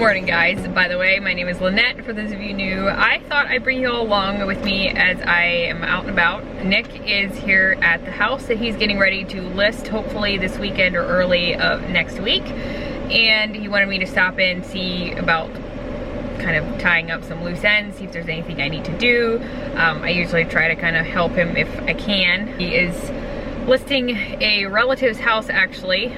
morning, guys. By the way, my name is Lynette. For those of you new, I thought I'd bring you all along with me as I am out and about. Nick is here at the house that he's getting ready to list, hopefully this weekend or early of next week. And he wanted me to stop in, see about kind of tying up some loose ends, see if there's anything I need to do. I usually try to kind of help him if I can. He is listing a relative's house, actually.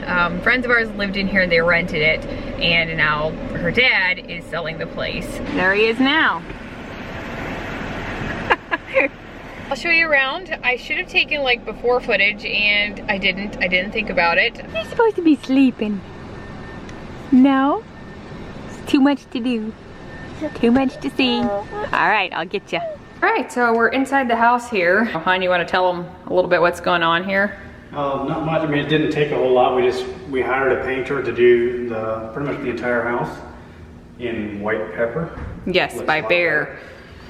Friends of ours lived in here and they rented it, and now her dad is selling the place. There he is now. I'll show you around. I should have taken like before footage and I didn't think about it. You're supposed to be sleeping. No? It's too much to do. Too much to see. All right, I'll get you. All right, so we're inside the house here. Hon, you want to tell them a little bit what's going on here? Not much. I mean, it didn't take a whole lot. We hired a painter to do pretty much the entire house in white pepper. Yes, by Behr.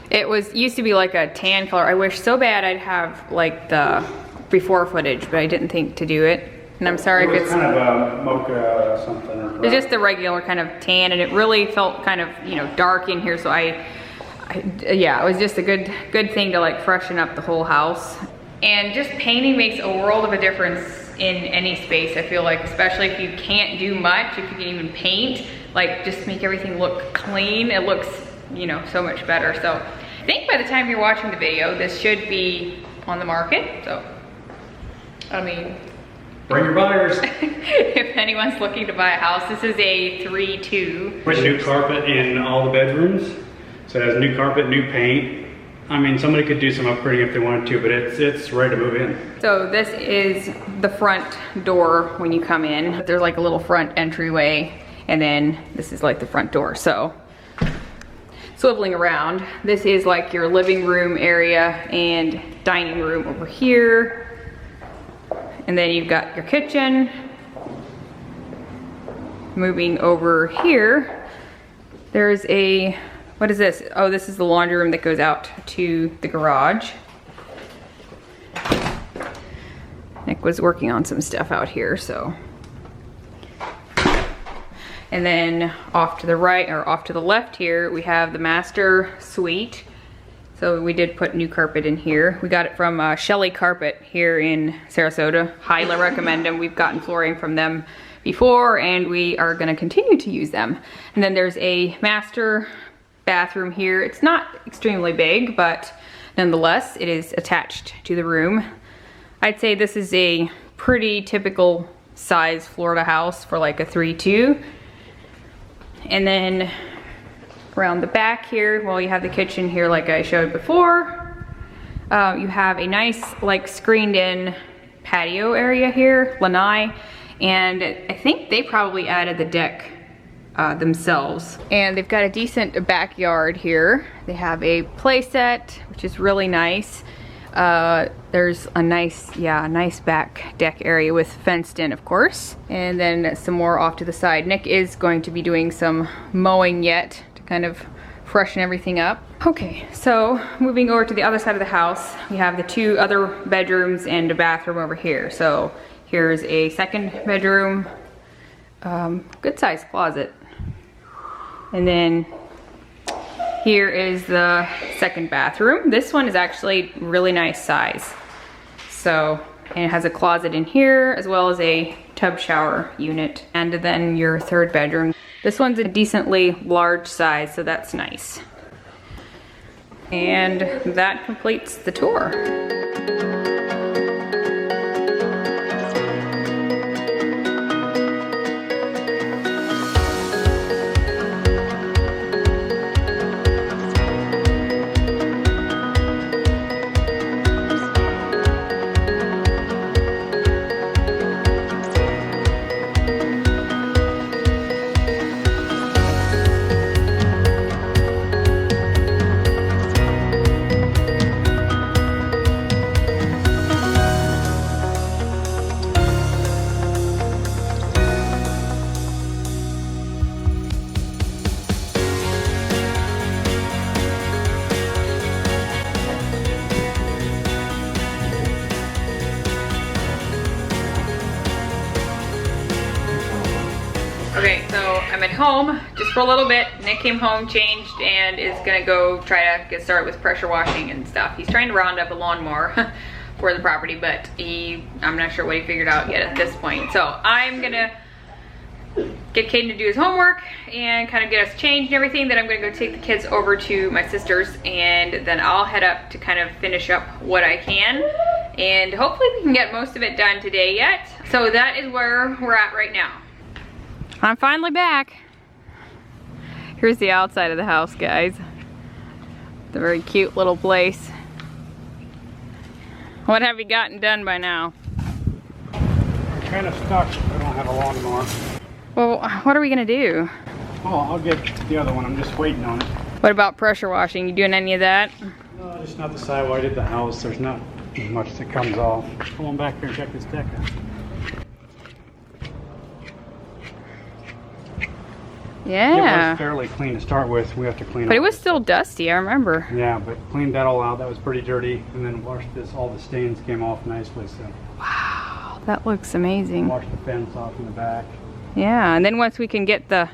It used to be like a tan color. I wish so bad I'd have like the before footage, but I didn't think to do it. And I'm sorry if it's kind of a mocha something. It's just the regular kind of tan, and it really felt kind of, you know, dark in here. So yeah, it was just a good thing to like freshen up the whole house. And just painting makes a world of a difference in any space, I feel like, especially if you can't do much, if you can even paint, like just make everything look clean. It looks, you know, so much better. So I think by the time you're watching the video, this should be on the market. So, I mean, bring your buyers. If anyone's looking to buy a house, this is a 3-2. Put new carpet in all the bedrooms. So it has new carpet, new paint. I mean, somebody could do some upgrading if they wanted to, but it's ready to move in. So this is the front door when you come in. There's like a little front entryway, and then this is like the front door. So swiveling around, this is like your living room area and dining room over here. And then you've got your kitchen. Moving over here, there's a, what is this? Oh, this is the laundry room that goes out to the garage. Nick was working on some stuff out here, so. And then off to the right, or off to the left here, we have the master suite. So we did put new carpet in here. We got it from Shelley Carpet here in Sarasota. Highly recommend them. We've gotten flooring from them before, and we are gonna continue to use them. And then there's a master bathroom here. It's not extremely big, but nonetheless, it is attached to the room. I'd say this is a pretty typical size Florida house for like a 3-2. And then around the back here, well, you have the kitchen here like I showed before. You have a nice like screened in patio area here, lanai, and I think they probably added the deck themselves. And they've got a decent backyard here. They have a play set, which is really nice. There's a nice, yeah, nice back deck area with fenced in, of course. And then some more off to the side. Nick is going to be doing some mowing yet to kind of freshen everything up. Okay, so moving over to the other side of the house, we have the 2 other bedrooms and a bathroom over here. So here's a second bedroom, good sized closet. And then here is the second bathroom. This one is actually really nice size. So, and it has a closet in here as well as a tub shower unit. And then your third bedroom. This one's a decently large size, so that's nice. And that completes the tour. Okay, so I'm at home, just for a little bit. Nick came home, changed, and is gonna go try to get started with pressure washing and stuff. He's trying to round up a lawnmower for the property, but I'm not sure what he figured out yet at this point. So I'm gonna get Caden to do his homework and kind of get us changed and everything. Then I'm gonna go take the kids over to my sister's, and then I'll head up to kind of finish up what I can. And hopefully we can get most of it done today yet. So that is where we're at right now. I'm finally back. Here's the outside of the house, guys. It's a very cute little place. What have you gotten done by now? I'm kind of stuck. I don't have a lawnmower. Well, what are we gonna do? Oh, I'll get the other one. I'm just waiting on it. What about pressure washing? You doing any of that? No, just not the sidewall. I did the house. There's not much that comes off. Come on back here and check this deck out. Yeah. It was fairly clean to start with. We have to clean it. But it was still dusty, I remember. Yeah, but cleaned that all out. That was pretty dirty. And then washed this. All the stains came off nicely. So Wow, that looks amazing. washed the fence off in the back. Yeah, and then once we can get the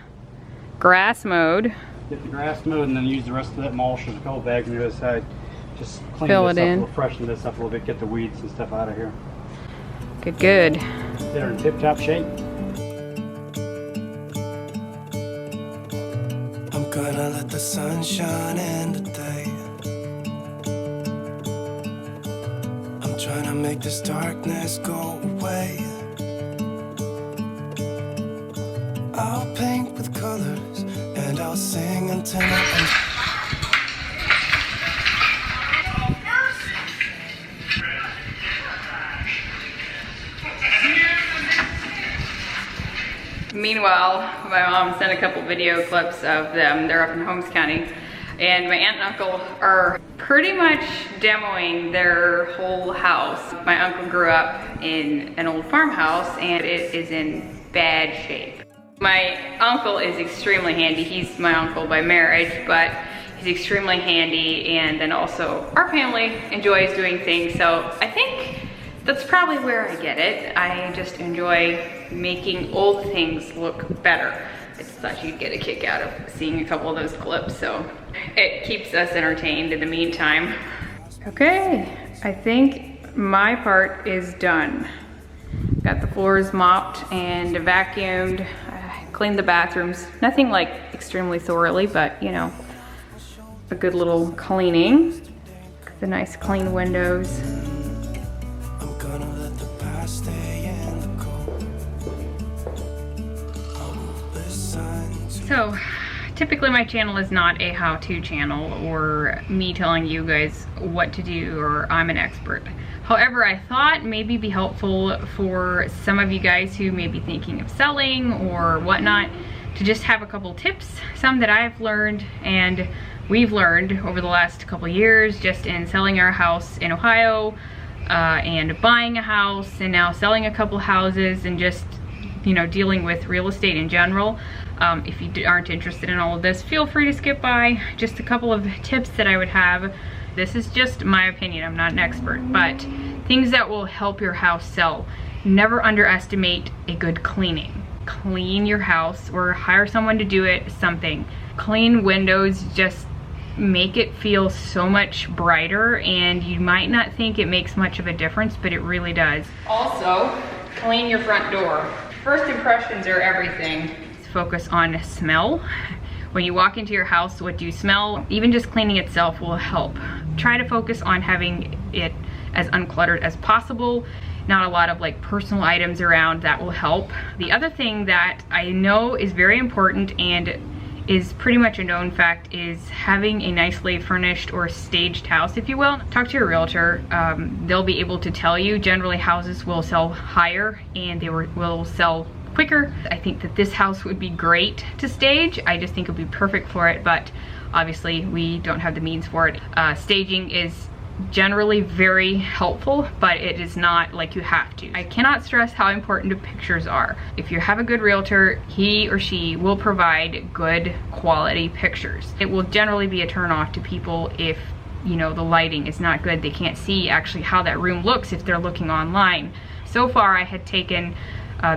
grass mowed, Get the grass mowed and then use the rest of that mulch. There's a couple bags on the other side. Just clean Fill this it up, in. we'll freshen this up a little bit, get the weeds and stuff out of here. good, good. They're in tip-top shape. I'm gonna let the sun shine in today. I'm trying to make this darkness go away. I'll paint with colors and I'll sing until Meanwhile, my mom sent a couple video clips of them. They're up in Holmes County. And my aunt and uncle are pretty much demoing their whole house. My uncle grew up in an old farmhouse and it is in bad shape. My uncle is extremely handy. He's my uncle by marriage, but he's extremely handy, and then also our family enjoys doing things. So I think that's probably where I get it. I just enjoy making old things look better. I just thought you'd get a kick out of seeing a couple of those clips, so it keeps us entertained in the meantime. Okay, I think my part is done. Got the floors mopped and vacuumed. I cleaned the bathrooms. Nothing like extremely thoroughly, but you know, a good little cleaning. The nice clean windows. I'm gonna let the past stay in the cold. I won't listen to So, typically my channel is not a how-to channel or me telling you guys what to do or I'm an expert. However, I thought maybe be helpful for some of you guys who may be thinking of selling or whatnot to just have a couple tips, some that I've learned and we've learned over the last couple years just in selling our house in Ohio and buying a house and now selling a couple houses and just, you know, dealing with real estate in general. If you aren't interested in all of this, feel free to skip by. Just a couple of tips that I would have. This is just my opinion, I'm not an expert, but things that will help your house sell. Never underestimate a good cleaning. Clean your house or hire someone to do it, something. Clean windows just make it feel so much brighter, and you might not think it makes much of a difference, but it really does. Also, clean your front door. First impressions are everything. Let's focus on smell. When you walk into your house, what do you smell? Even just cleaning itself will help. Try to focus on having it as uncluttered as possible. Not a lot of like personal items around, that will help. The other thing that I know is very important and is pretty much a known fact is having a nicely furnished or staged house, if you will. Talk to your realtor. They'll be able to tell you. Generally houses will sell higher and they will sell quicker. I think that this house would be great to stage. I just think it would be perfect for it, but obviously we don't have the means for it. Staging is generally very helpful, but it is not like you have to. I cannot stress how important the pictures are. If you have a good realtor, he or she will provide good quality pictures. It will generally be a turn off to people if, you know, the lighting is not good. They can't see actually how that room looks if they're looking online. So far I had taken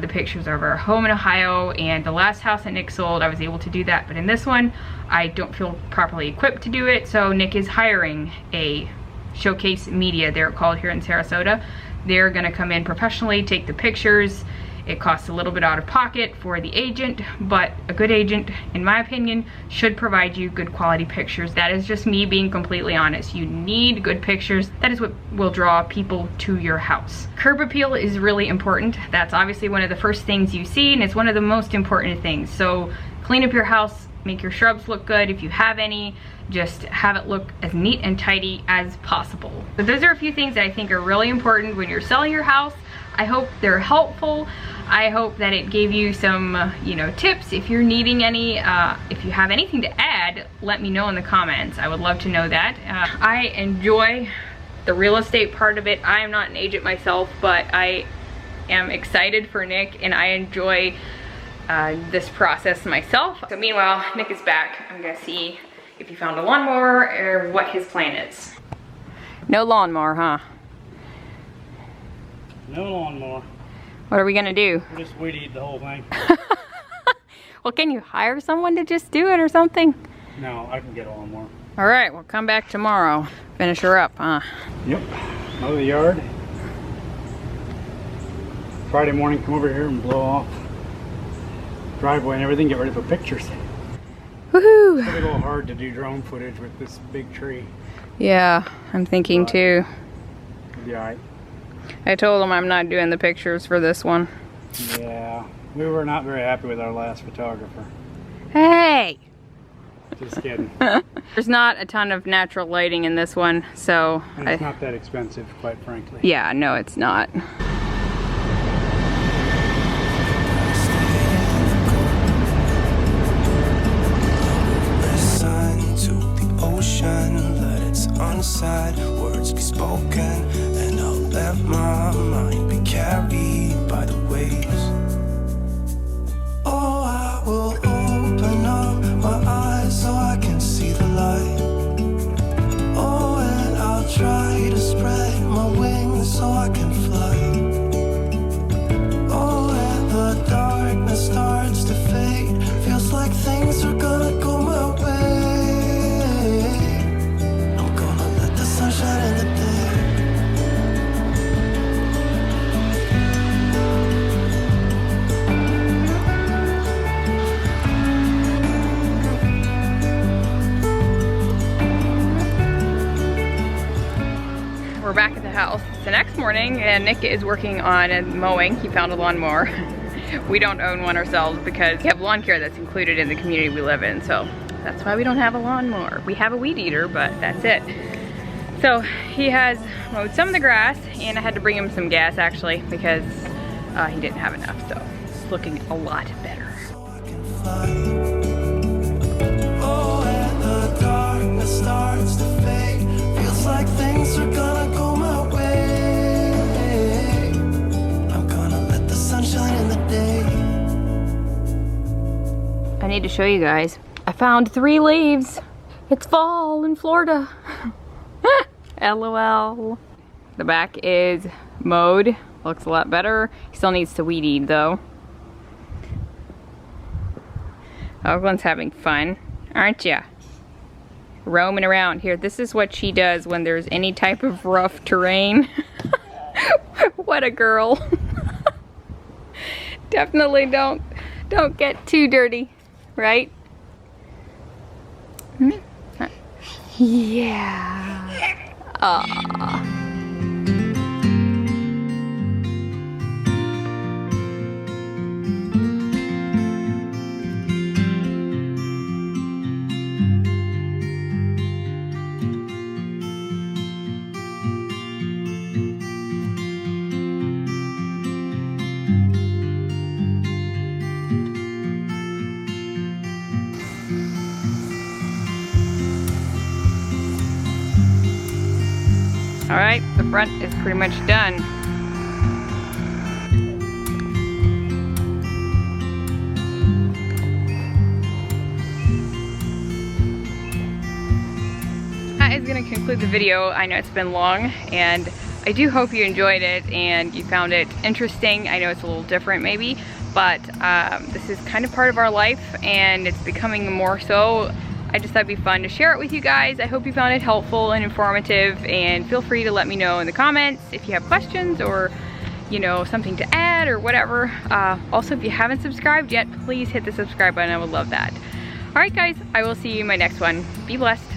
the pictures of our home in Ohio, and the last house that Nick sold, I was able to do that, but in this one, I don't feel properly equipped to do it, so Nick is hiring a Showcase Media, they're called here in Sarasota. They're gonna come in professionally, take the pictures. It costs a little bit out of pocket for the agent, but a good agent, in my opinion, should provide you good quality pictures. That is just me being completely honest. You need good pictures. That is what will draw people to your house. Curb appeal is really important. That's obviously one of the first things you see, and it's one of the most important things. So clean up your house, make your shrubs look good. If you have any, just have it look as neat and tidy as possible. So those are a few things that I think are really important when you're selling your house. I hope they're helpful. I hope that it gave you some, tips. If you're needing any, if you have anything to add, let me know in the comments. I would love to know that. I enjoy the real estate part of it. I am not an agent myself, but I am excited for Nick, and I enjoy this process myself. So meanwhile, Nick is back. I'm gonna see if he found a lawnmower or what his plan is. No lawnmower, huh? No lawnmower. What are we gonna do? We'll just weed eat the whole thing. Well, can you hire someone to just do it or something? No, I can get a lawnmower. All right, we'll come back tomorrow. Finish her up, huh? Yep. Mow the yard. Friday morning, come over here and blow off driveway and everything. Get ready for pictures. Woohoo! It's a little hard to do drone footage with this big tree. Yeah, I'm thinking too. Yeah, alright. I told him I'm not doing the pictures for this one. Yeah, we were not very happy with our last photographer. Hey! Just kidding. There's not a ton of natural lighting in this one, so... And it's not that expensive, quite frankly. Yeah, no, it's not. Listen to the ocean, let its unsaid words be spoken, and I'll let my mind be carried by the waves. Oh, I will open up my eyes so I can see the light. Oh, and I'll try to spread my wings so I can fly. Oh, and the darkness starts to fade, feels like things are gonna go my way. I'm gonna let the sun shine in the day. We're back at the house. It's the next morning, and Nick is working on mowing. He found a lawnmower. We don't own one ourselves because we have lawn care that's included in the community we live in, so that's why we don't have a lawnmower. We have a weed eater, but that's it. So he has mowed some of the grass, and I had to bring him some gas actually because he didn't have enough, so it's looking a lot better. Oh, and the darkness starts to fade, feels like things are gonna go my way. I'm gonna let the sun shine in the day. I need to show you guys. I found 3 leaves. It's fall in Florida. LOL. The back is mowed. Looks a lot better. He still needs to weed eat though. Oglin's having fun, aren't ya? Roaming around here. This is what she does when there's any type of rough terrain. What a girl. Definitely don't get too dirty, right? Hmm? Yeah. Aww. All right, the front is pretty much done. That is gonna conclude the video. I know it's been long, and I do hope you enjoyed it and you found it interesting. I know it's a little different maybe, but this is kind of part of our life and it's becoming more so. I just thought it'd be fun to share it with you guys. I hope you found it helpful and informative, and feel free to let me know in the comments if you have questions or, you know, something to add or whatever. Also, if you haven't subscribed yet, please hit the subscribe button. I would love that. All right, guys, I will see you in my next one. Be blessed.